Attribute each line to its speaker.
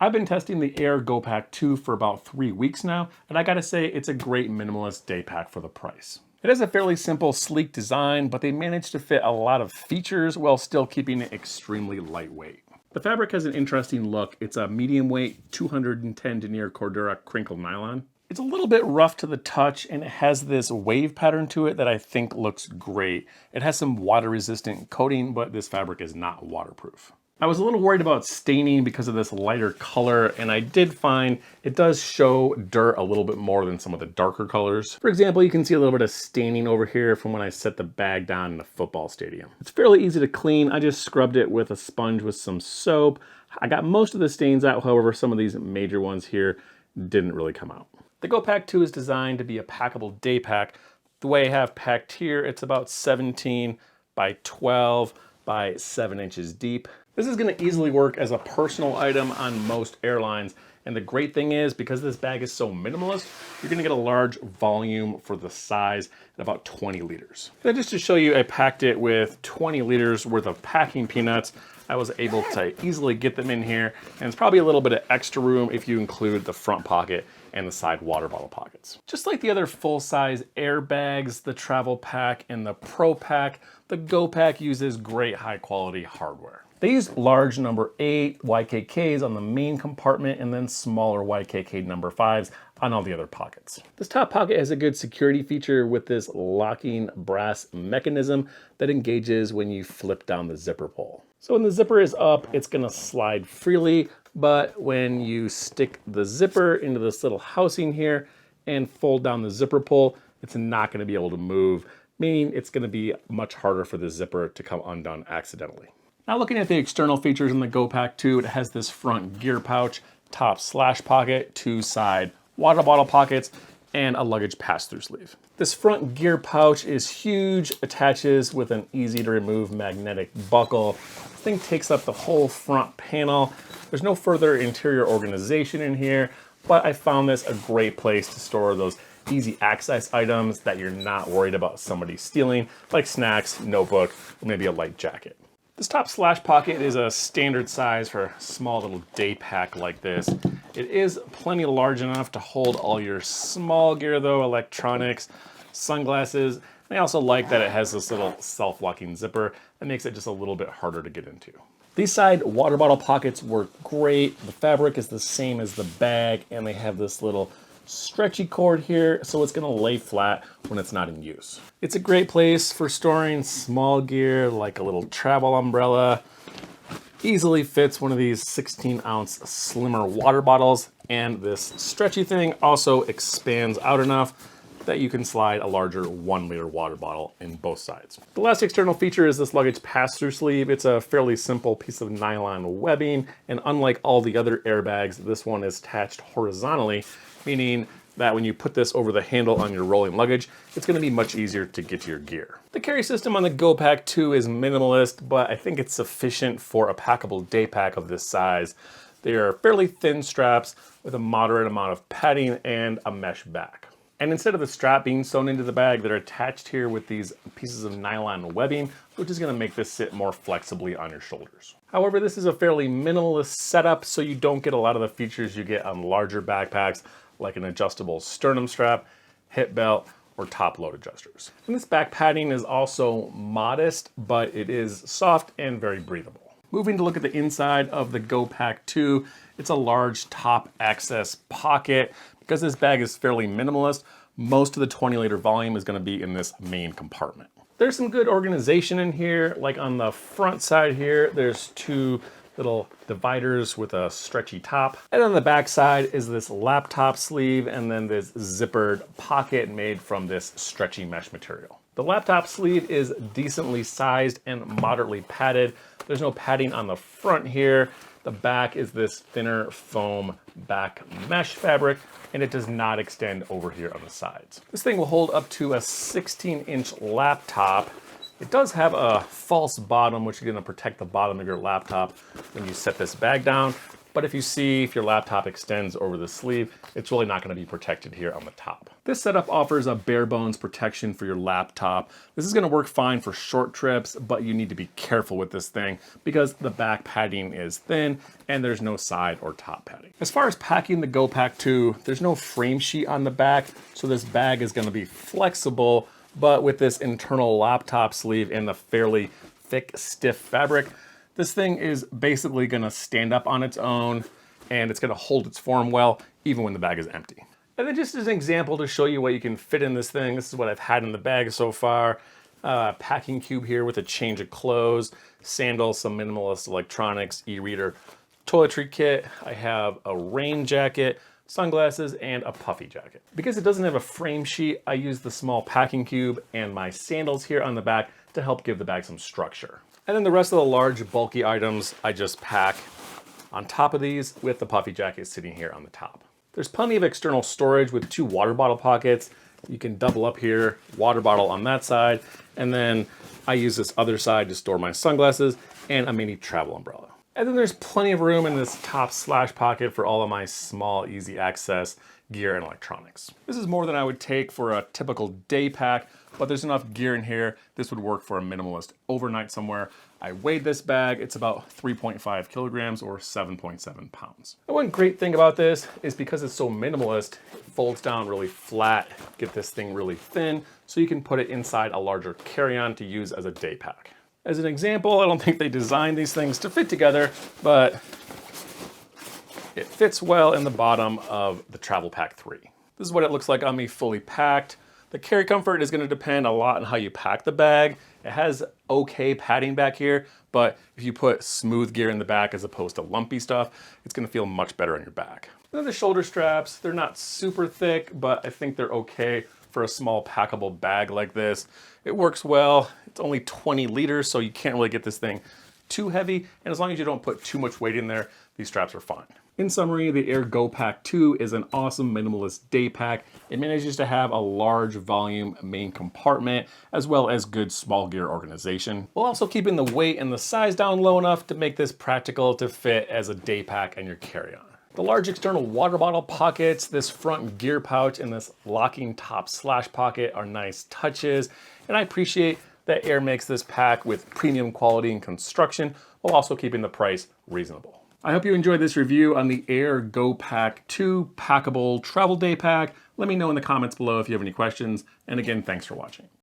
Speaker 1: I've been testing the Aer Go Pack 2 for about 3 weeks now, and I gotta say it's a great minimalist day pack for the price. It has a fairly simple, sleek design, but they managed to fit a lot of features while still keeping it extremely lightweight. The fabric has an interesting look. It's a medium weight 210 denier Cordura crinkle nylon. It's a little bit rough to the touch, and it has this wave pattern to it that I think looks great. It has some water resistant coating, but this fabric is not waterproof. I was a little worried about staining because of this lighter color, and I did find it does show dirt a little bit more than some of the darker colors. For example, you can see a little bit of staining over here from when I set the bag down in the football stadium. It's fairly easy to clean. I just scrubbed it with a sponge with some soap. I got most of the stains out, however, some of these major ones here didn't really come out. The Go Pack 2 is designed to be a packable day pack. The way I have packed here, it's about 17 by 12 by 7 inches deep. This is going to easily work as a personal item on most airlines. And the great thing is, because this bag is so minimalist, you're going to get a large volume for the size at about 20 liters. And just to show you, I packed it with 20 liters worth of packing peanuts. I was able to easily get them in here, and it's probably a little bit of extra room if you include the front pocket and the side water bottle pockets. Just like the other full-size air bags, the travel pack and the pro pack, the Go Pack uses great high-quality hardware. They use large number 8 YKKs on the main compartment and then smaller YKK number 5s on all the other pockets. This top pocket has a good security feature with this locking brass mechanism that engages when you flip down the zipper pull. So when the zipper is up, it's gonna slide freely, but when you stick the zipper into this little housing here and fold down the zipper pull, it's not gonna be able to move, meaning it's gonna be much harder for the zipper to come undone accidentally. Now looking at the external features in the Go Pack 2, it has this front gear pouch, top slash pocket, 2 side water bottle pockets, and a luggage pass-through sleeve. This front gear pouch is huge, attaches with an easy to remove magnetic buckle. This thing takes up the whole front panel. There's no further interior organization in here, but I found this a great place to store those easy access items that you're not worried about somebody stealing, like snacks, notebook, or maybe a light jacket. This top slash pocket is a standard size for a small little day pack like this. It is plenty large enough to hold all your small gear though, electronics, sunglasses. I also like that it has this little self-locking zipper that makes it just a little bit harder to get into. These side water bottle pockets work great. The fabric is the same as the bag, and they have this little stretchy cord here, so it's gonna lay flat when it's not in use. It's a great place for storing small gear like a little travel umbrella. Easily fits one of these 16-ounce slimmer water bottles, and this stretchy thing also expands out enough that you can slide a larger 1-liter water bottle in both sides. The last external feature is this luggage pass-through sleeve. It's a fairly simple piece of nylon webbing, and unlike all the other airbags, this one is attached horizontally, meaning that when you put this over the handle on your rolling luggage, it's gonna be much easier to get to your gear. The carry system on the Go Pack 2 is minimalist, but I think it's sufficient for a packable day pack of this size. They are fairly thin straps with a moderate amount of padding and a mesh back. And instead of the strap being sewn into the bag, they're attached here with these pieces of nylon webbing, which is gonna make this sit more flexibly on your shoulders. However, this is a fairly minimalist setup, so you don't get a lot of the features you get on larger backpacks, like an adjustable sternum strap, hip belt, or top load adjusters. And this back padding is also modest, but it is soft and very breathable. Moving to look at the inside of the Go Pack 2, it's a large top access pocket. Because this bag is fairly minimalist, most of the 20-liter volume is gonna be in this main compartment. There's some good organization in here, like on the front side here, there's 2 little dividers with a stretchy top. And on the back side is this laptop sleeve, and then this zippered pocket made from this stretchy mesh material. The laptop sleeve is decently sized and moderately padded. There's no padding on the front here. The back is this thinner foam back mesh fabric, and it does not extend over here on the sides. This thing will hold up to a 16-inch laptop. It does have a false bottom, which is gonna protect the bottom of your laptop when you set this bag down, But if you see, if your laptop extends over the sleeve, it's really not going to be protected here on the top. This setup offers a bare bones protection for your laptop. This is going to work fine for short trips, but you need to be careful with this thing because the back padding is thin and there's no side or top padding. As far as packing the Go Pack 2, there's no frame sheet on the back, so this bag is going to be flexible, but with this internal laptop sleeve and the fairly thick, stiff fabric, this thing is basically going to stand up on its own and it's going to hold its form well, even when the bag is empty. And then just as an example to show you what you can fit in this thing, this is what I've had in the bag so far. Packing cube here with a change of clothes, sandals, some minimalist electronics, e-reader, toiletry kit. I have a rain jacket, sunglasses, and a puffy jacket. Because it doesn't have a frame sheet, I use the small packing cube and my sandals here on the back to help give the bag some structure. And then the rest of the large bulky items I just pack on top of these with the puffy jacket sitting here on the top. There's plenty of external storage with 2 water bottle pockets. You can double up here, water bottle on that side, and then I use this other side to store my sunglasses and a mini travel umbrella. And then there's plenty of room in this top slash pocket for all of my small, easy access gear and electronics. This is more than I would take for a typical day pack, but there's enough gear in here. This would work for a minimalist overnight somewhere. I weighed this bag. It's about 3.5 kilograms or 7.7 pounds. And one great thing about this is because it's so minimalist, it folds down really flat, get this thing really thin, so you can put it inside a larger carry-on to use as a day pack. As an example, I don't think they designed these things to fit together, but it fits well in the bottom of the Travel Pack 3. This is what it looks like on me fully packed. The carry comfort is going to depend a lot on how you pack the bag. It has okay padding back here, but if you put smooth gear in the back as opposed to lumpy stuff, it's going to feel much better on your back. And then the shoulder straps, they're not super thick, but I think they're okay for a small packable bag like this. It works well. It's only 20 liters, so you can't really get this thing too heavy. And as long as you don't put too much weight in there, these straps are fine. In summary, the Aer Go Pack 2 is an awesome minimalist day pack. It manages to have a large volume main compartment, as well as good small gear organization, while also keeping the weight and the size down low enough to make this practical to fit as a day pack and your carry-on. The large external water bottle pockets, this front gear pouch, and this locking top slash pocket are nice touches, and I appreciate that Aer makes this pack with premium quality and construction, while also keeping the price reasonable. I hope you enjoyed this review on the Aer Go Pack 2 packable travel day pack. Let me know in the comments below if you have any questions. And again, thanks for watching.